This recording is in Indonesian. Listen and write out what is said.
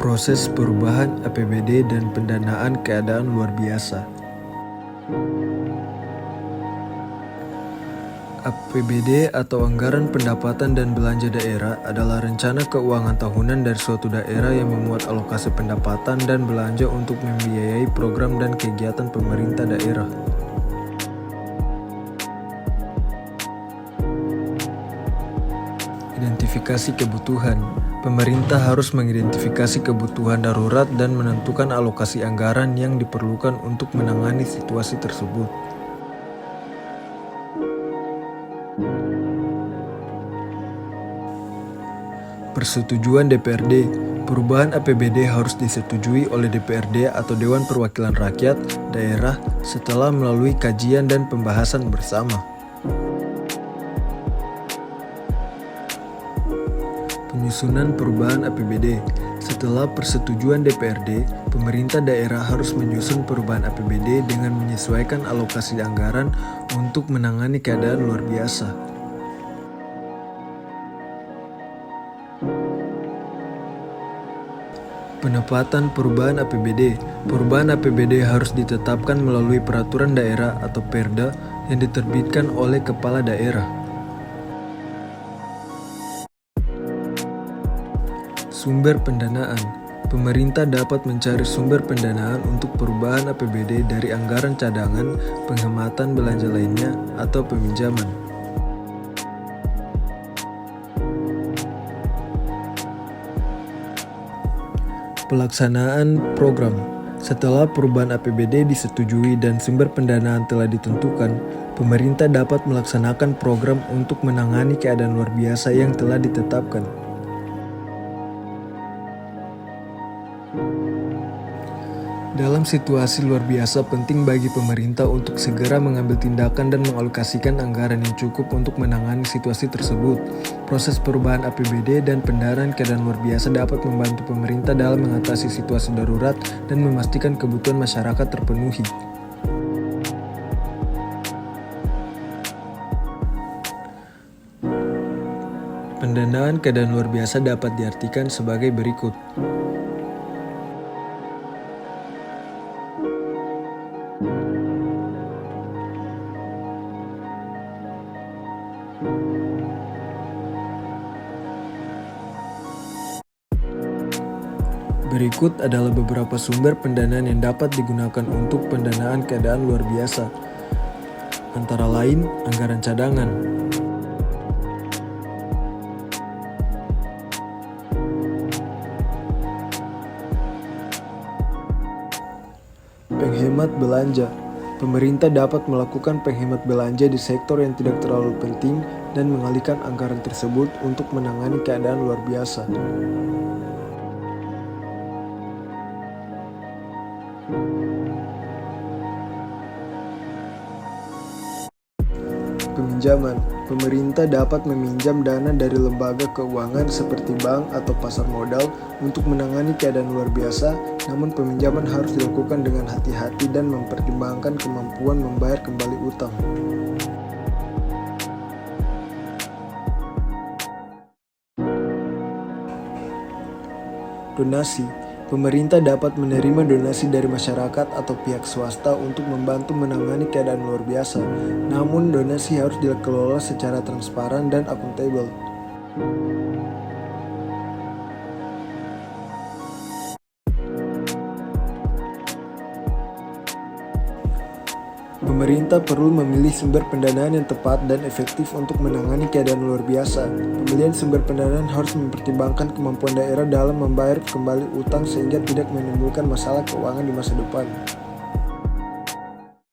Proses perubahan APBD dan pendanaan keadaan luar biasa. APBD atau Anggaran Pendapatan dan Belanja Daerah adalah rencana keuangan tahunan dari suatu daerah yang memuat alokasi pendapatan dan belanja untuk membiayai program dan kegiatan pemerintah daerah. Identifikasi kebutuhan. Pemerintah harus mengidentifikasi kebutuhan darurat dan menentukan alokasi anggaran yang diperlukan untuk menangani situasi tersebut. Persetujuan DPRD. Perubahan APBD harus disetujui oleh DPRD atau Dewan Perwakilan Rakyat daerah setelah melalui kajian dan pembahasan bersama. Penyusunan perubahan APBD. Setelah persetujuan DPRD, pemerintah daerah harus menyusun perubahan APBD dengan menyesuaikan alokasi anggaran untuk menangani keadaan luar biasa. Penempatan perubahan APBD. Perubahan APBD harus ditetapkan melalui peraturan daerah atau Perda yang diterbitkan oleh kepala daerah. Sumber pendanaan. Pemerintah dapat mencari sumber pendanaan untuk perubahan APBD dari anggaran cadangan, penghematan belanja lainnya, atau peminjaman. Pelaksanaan program. Setelah perubahan APBD disetujui dan sumber pendanaan telah ditentukan, pemerintah dapat melaksanakan program untuk menangani keadaan luar biasa yang telah ditetapkan. Dalam situasi luar biasa, penting bagi pemerintah untuk segera mengambil tindakan dan mengalokasikan anggaran yang cukup untuk menangani situasi tersebut. Proses perubahan APBD dan pendanaan keadaan luar biasa dapat membantu pemerintah dalam mengatasi situasi darurat dan memastikan kebutuhan masyarakat terpenuhi. Pendanaan keadaan luar biasa dapat diartikan sebagai berikut. Berikut adalah beberapa sumber pendanaan yang dapat digunakan untuk pendanaan keadaan luar biasa. Antara lain, anggaran cadangan, penghemat belanja. Pemerintah dapat melakukan penghemat belanja di sektor yang tidak terlalu penting dan mengalihkan anggaran tersebut untuk menangani keadaan luar biasa. Peminjaman. Pemerintah dapat meminjam dana dari lembaga keuangan seperti bank atau pasar modal untuk menangani keadaan luar biasa, namun peminjaman harus dilakukan dengan hati-hati dan mempertimbangkan kemampuan membayar kembali utang. Donasi. Pemerintah dapat menerima donasi dari masyarakat atau pihak swasta untuk membantu menangani keadaan luar biasa. Namun, donasi harus dikelola secara transparan dan akuntabel. Pemerintah perlu memilih sumber pendanaan yang tepat dan efektif untuk menangani keadaan luar biasa. Pemilihan sumber pendanaan harus mempertimbangkan kemampuan daerah dalam membayar kembali utang sehingga tidak menimbulkan masalah keuangan di masa depan.